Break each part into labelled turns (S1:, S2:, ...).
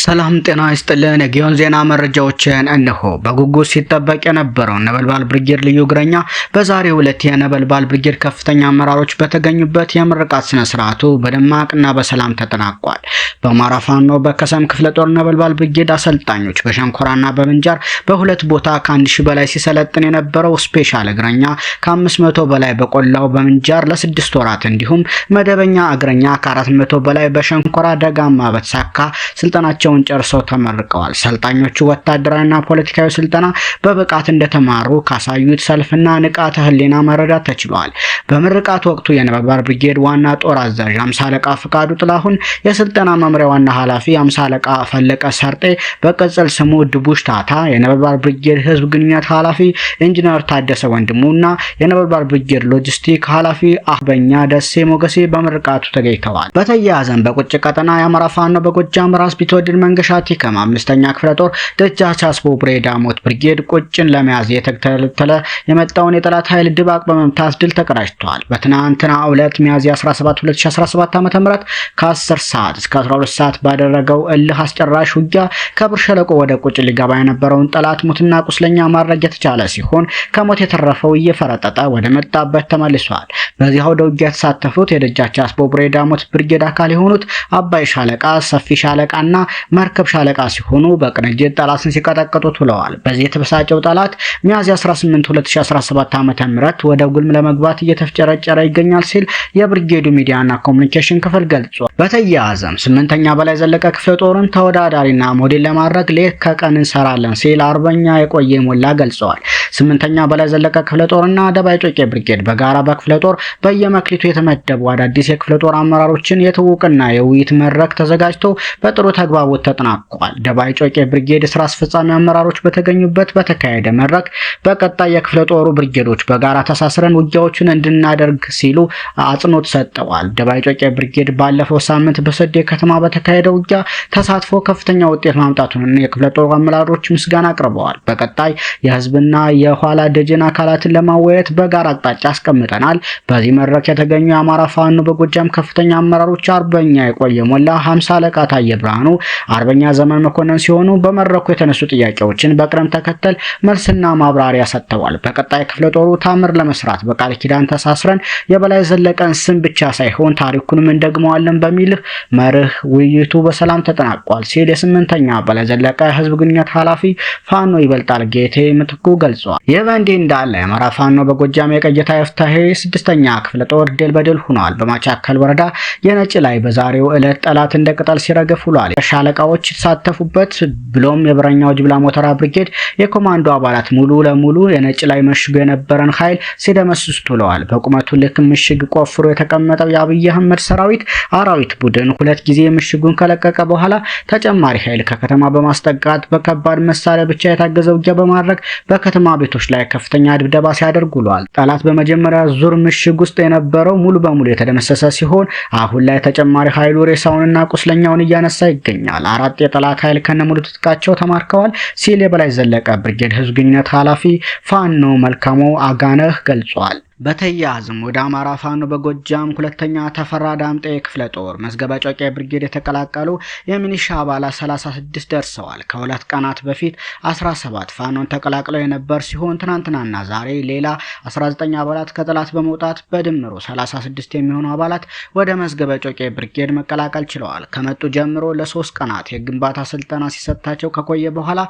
S1: ሰላም ጤና ይስጥልን። የጊዮን ዜና መረጃዎችን እነሆ። በጉጉት ሲጠበቅ የነበረው ነበልባል ብርጌድ ልዩ እግረኛ በዛሬው ዕለት የነበልባል ብርጌድ ከፍተኛ አመራሮች በተገኙበት የምርቃት ስነ ስርዓቱ በደማቅና በሰላም ተጠናቋል። በአማራ ፋኖ በከሰም ክፍለ ጦር ነበልባል ብርጌድ አሰልጣኞች በሸንኮራና በምንጃር በሁለት ቦታ ከ1000 በላይ ሲሰለጥን የነበረው ስፔሻል እግረኛ ከ500 በላይ በቆላው በምንጃር ለ6 ወራት እንዲሁም መደበኛ እግረኛ ከ400 በላይ በሸንኮራ ደጋማ በተሳካ ስልጠናቸውን ጨርሰው ተመርቀዋል። ሰልጣኞቹ ወታደራዊና ፖለቲካዊ ስልጠና በብቃት እንደተማሩ ካሳዩት ሰልፍና ንቃተ ህሊና መረዳት ተችሏል። በምርቃት ወቅቱ የነበልባል ብርጌድ ዋና ጦር አዛዥ 50 አለቃ ፍቃዱ ጥላሁን፣ የስልጠና መምሪያ ዋና ኃላፊ 50 አለቃ ፈለቀ ሰርጤ በቅጽል ስሙ ድቡሽ ታታ፣ የነበልባል ብርጌድ ህዝብ ግንኙነት ኃላፊ ኢንጂነር ታደሰ ወንድሙና የነበልባል ብርጌድ ሎጂስቲክ ኃላፊ አህበኛ ደሴ ሞገሴ በምርቃቱ ተገኝተዋል። በተያያዘም በቁጭ ቀጠና የአማራ ፋኖ በጎጃም ራስ ቢትወደድ መንገሻቲ ከማ 5ኛ ክፍለ ጦር ደጃች አስቦ ብሬዳ ሞት ብርጌድ ቁጭን ለመያዝ የተተለተለ የመጣውን የጠላት ኃይል ድባቅ በመምታት ድል ተቀዳጅቷል። በትናንትናው ዕለት ሚያዝያ 17 2017 ዓ.ም ከ10 ሰዓት እስከ 12 ሰዓት ባደረገው እልህ አስጨራሽ ውጊያ ከብር ሸለቆ ወደ ቁጭ ሊገባ የነበረውን ጠላት ሙትና ቁስለኛ ማድረግ የተቻለ ሲሆን ከሞት የተረፈው እየፈረጠጠ ወደ መጣበት ተመልሷል። በዚህ አውደ ውጊያ የተሳተፉት የደጃች አስቦ ብሬዳ ሞት ብርጌድ አካል የሆኑት አባይ ሻለቃ፣ ሰፊ ሻለቃና መርከብ ሻለቃ ሲሆኑ በቅንጅት ጠላትን ሲቀጠቅጡት ውለዋል። በዚህ የተበሳጨው ጠላት ሚያዝያ 18 2017 ዓ.ም ወደ ጉልም ለመግባት እየተፍጨረጨረ ይገኛል ሲል የብርጌዱ ሚዲያና ኮሙኒኬሽን ክፍል ገልጿል። በተያያዘም 8ኛ በላይ ዘለቀ ክፍለ ጦርን ተወዳዳሪና ሞዴል ለማድረግ ሌት ከቀን እንሰራለን ሲል አርበኛ የቆየ ሞላ ገልጸዋል። 8ኛ በላይ ዘለቀ ክፍለ ጦርና ደባይ ጮቄ ብርጌድ በጋራ በክፍለ ጦር በየመክሊቱ የተመደቡ አዳዲስ የክፍለ ጦር አመራሮችን የትውውቅና የውይይት መድረክ ተዘጋጅቶ በጥሩ ተግባቦት ተጠናቋል። ደባይ ጮቄ ብርጌድ ስራ አስፈጻሚ አመራሮች በተገኙበት በተካሄደ መድረክ በቀጣይ የክፍለ ጦሩ ብርጌዶች በጋራ ተሳስረን ውጊያዎችን እንድናደርግ ሲሉ አጽንኦት ሰጥተዋል። ደባይ ጮቄ ብርጌድ ባለፈው ሳምንት በሰዴ ከተማ በተካሄደው ውጊያ ተሳትፎ ከፍተኛ ውጤት ማምጣቱን የክፍለ ጦሩ አመራሮች ምስጋና አቅርበዋል። በቀጣይ የህዝብና የኋላ ደጀን አካላትን ለማወያየት በጋራ አቅጣጫ አስቀምጠናል። በዚህ መድረክ የተገኙ የአማራ ፋኖ በጎጃም ከፍተኛ አመራሮች አርበኛ የቆየ ሞላ፣ 50 አለቃ ታየ ብርሃኑ፣ አርበኛ ዘመን መኮንን ሲሆኑ በመድረኩ የተነሱ ጥያቄዎችን በቅደም ተከተል መልስና ማብራሪያ ሰጥተዋል። በቀጣይ ክፍለ ጦሩ ታምር ለመስራት በቃል ኪዳን ተሳስረን የበላይ ዘለቀን ስም ብቻ ሳይሆን ታሪኩንም እንደግመዋለን በሚል መርህ ውይይቱ በሰላም ተጠናቋል ሲል የ8ኛ በላይ ዘለቀ ህዝብ ግንኙነት ኃላፊ ፋኖ ይበልጣል ጌቴ ምትኩ ገልጿል። ይህ በእንዲህ እንዳለ የአማራ ፋኖ በጎጃም የቀየታ የፍታሄ 6ኛ ክፍለ ጦር ድል በድል ሆኗል። በማቻከል ወረዳ የነጭ ላይ በዛሬው ዕለት ጠላት እንደ ቅጠል ሲረግፍ ውሏል። ሻለቃዎች የተሳተፉበት ብሎም የብረኛው ጅብላ ሞተራ ብርጌድ የኮማንዶ አባላት ሙሉ ለሙሉ የነጭ ላይ መሽጎ የነበረን ኃይል ሲደመስሱት ውለዋል። በቁመቱ ልክ ምሽግ ቆፍሮ የተቀመጠው የአብይ አህመድ ሰራዊት አራዊት ቡድን 2 ጊዜ ምሽጉን ከለቀቀ በኋላ ተጨማሪ ኃይል ከከተማ በማስጠጋት በከባድ መሳሪያ ብቻ የታገዘ ውጊያ በማድረግ በከተማ ቤቶች ላይ ከፍተኛ ድብደባ ሲያደርግ ውለዋል። ጠላት በመጀመሪያ ዙር ምሽግ ውስጥ የነበረው ሙሉ በሙሉ የተደመሰሰ ሲሆን አሁን ላይ ተጨማሪ ኃይሉ ሬሳውንና ቁስለኛውን እያነሳ ይገኛል። 4 የጠላት ኃይል ከነሙሉ ትጥቃቸው ተማርከዋል ሲል የበላይ ዘለቀ ብርጌድ ህዝብ ግንኙነት ኃላፊ ፋኖ መልካሙ አጋነህ ገልጿል። በተያያዘም ወደ አማራ ፋኖ በጎጃም 2ኛ ተፈራ ዳምጤ ክፍለ ጦር መዝገበ ጮቄ ብርጌድ የተቀላቀሉ የሚኒሻ አባላት 36 ደርሰዋል። ከሁለት ቀናት በፊት 17 ፋኖን ተቀላቅለው የነበር ሲሆን ትናንትናና ዛሬ ሌላ 19 አባላት ከጠላት በመውጣት በድምሩ 36 የሚሆኑ አባላት ወደ መዝገበ ጮቄ ብርጌድ መቀላቀል ችለዋል። ከመጡ ጀምሮ ለ3 ቀናት የግንባታ ስልጠና ሲሰጣቸው ከቆየ በኋላ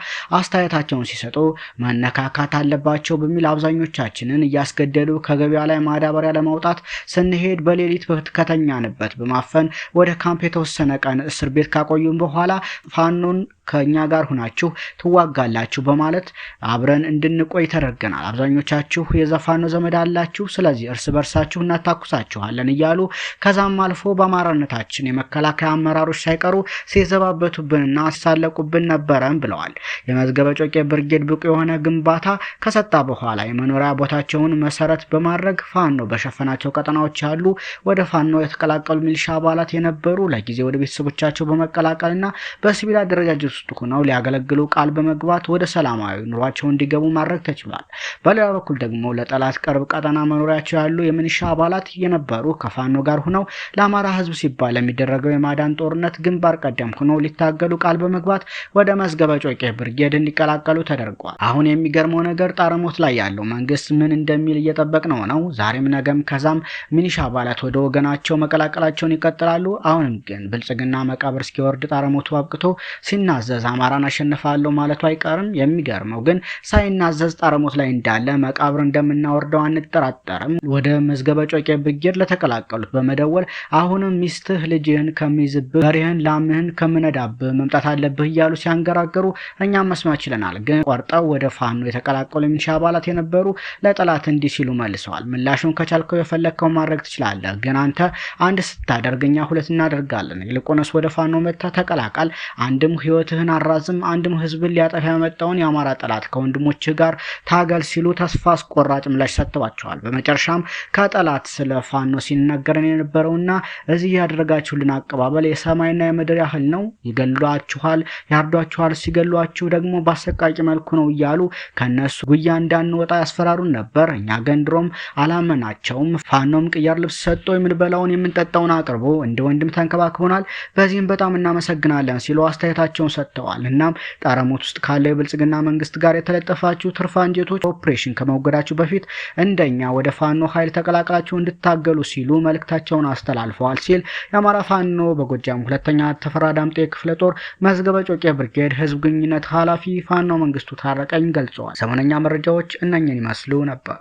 S1: አስተያየታቸውን ሲሰጡ መነካካት አለባቸው በሚል አብዛኞቻችንን እያስገደዱ ከገበያ ላይ ማዳበሪያ ለማውጣት ስንሄድ በሌሊት ከተኛንበት በማፈን ወደ ካምፕ የተወሰነ ቀን እስር ቤት ካቆዩን በኋላ ፋኖን ከኛ ጋር ሆናችሁ ትዋጋላችሁ በማለት አብረን እንድንቆይ ተደርገናል። አብዛኞቻችሁ የዘፋኖ ዘመድ አላችሁ፣ ስለዚህ እርስ በርሳችሁ እናታኩሳችኋለን እያሉ ከዛም አልፎ በአማራነታችን የመከላከያ አመራሮች ሳይቀሩ ሲዘባበቱብንና ሲሳለቁብን ነበረም ብለዋል። የመዝገበ ጮቄ ብርጌድ ብቁ የሆነ ግንባታ ከሰጣ በኋላ የመኖሪያ ቦታቸውን መሰረት በማድረግ ፋኖ በሸፈናቸው ቀጠናዎች ያሉ ወደ ፋኖ የተቀላቀሉ ሚሊሻ አባላት የነበሩ ለጊዜ ወደ ቤተሰቦቻቸው በመቀላቀልና በሲቪል አደረጃጀት ውስጥ ሆነው ሊያገለግሉ ቃል በመግባት ወደ ሰላማዊ ኑሯቸው እንዲገቡ ማድረግ ተችሏል። በሌላ በኩል ደግሞ ለጠላት ቅርብ ቀጠና መኖሪያቸው ያሉ የሚኒሻ አባላት የነበሩ ከፋኖ ጋር ሆነው ለአማራ ሕዝብ ሲባል የሚደረገው የማዳን ጦርነት ግንባር ቀደም ሆነው ሊታገሉ ቃል በመግባት ወደ መዝገበ ጮቄ ብርጌድ እንዲቀላቀሉ ተደርጓል። አሁን የሚገርመው ነገር ጣረሞት ላይ ያለው መንግስት ምን እንደሚል እየጠበቅነው ነው። ዛሬም ነገም ከዛም ሚኒሻ አባላት ወደ ወገናቸው መቀላቀላቸውን ይቀጥላሉ። አሁንም ግን ብልጽግና መቃብር እስኪወርድ ጣረሞቱ አብቅቶ ሲናዘዝ አማራን አሸንፋለሁ ማለቱ አይቀርም። የሚገርመው ግን ሳይናዘዝ ጣረሞት ላይ እንዳለ መቃብር እንደምናወርደው አንጠራጠርም። ወደ መዝገበ ጮቄ ብርጌድ ለተቀላቀሉት በመደወል አሁንም ሚስትህ ልጅህን ከሚይዝብህ በሬህን ላምህን ከምነዳብህ መምጣት አለብህ እያሉ ሲያንገራገሩ እኛም መስማት ችለናል። ግን ቆርጠው ወደ ፋኖ የተቀላቀሉ የሚኒሻ አባላት የነበሩ ለጠላት እንዲህ ሲሉ መልሰዋል። ምላሹን ከቻልከው የፈለግከው ማድረግ ትችላለህ፣ ግን አንተ አንድ ስታደርግ እኛ ሁለት እናደርጋለን። ይልቁንስ ወደ ፋኖ መጥተህ ተቀላቀል። አንድም ህይወትህን አራዝም፣ አንድም ህዝብን ሊያጠፋ የመጣውን የአማራ ጠላት ከወንድሞችህ ጋር ታገል ሲሉ ተስፋ አስቆራጭ ምላሽ ሰጥተዋቸዋል። በመጨረሻም ከጠላት ስለ ፋኖ ሲነገረን የነበረውና እዚህ ያደረጋችሁልን አቀባበል የሰማይና የምድር ያህል ነው። ይገሏችኋል፣ ያርዷችኋል፣ ሲገሏችሁ ደግሞ በአሰቃቂ መልኩ ነው እያሉ ከነሱ ጉያ እንዳንወጣ ያስፈራሩን ነበር። እኛ ገንድሮም አላመናቸውም። ፋኖም ቅያር ልብስ ሰጥቶ የምንበላውን የምንጠጣውን አቅርቦ እንደ ወንድም ተንከባክቦናል። በዚህም በጣም እናመሰግናለን ሲሉ አስተያየታቸውን ሰጥተዋል። እናም ጣረሞት ውስጥ ካለው የብልጽግና መንግስት ጋር የተለጠፋችሁ ትርፍ አንጀቶች ኦፕሬሽን ከመወገዳችሁ በፊት እንደኛ ወደ ፋኖ ኃይል ተቀላቅላችሁ እንድታገሉ ሲሉ መልእክታቸውን አስተላልፈዋል ሲል የአማራ ፋኖ በጎጃም ሁለተኛ ተፈራ ዳምጤ ክፍለ ጦር መዝገበ ጮቄ ብርጌድ ህዝብ ግንኙነት ኃላፊ ፋኖ መንግስቱ ታረቀኝ ገልጸዋል። ሰሞነኛ መረጃዎች እነኝን ይመስሉ ነበር።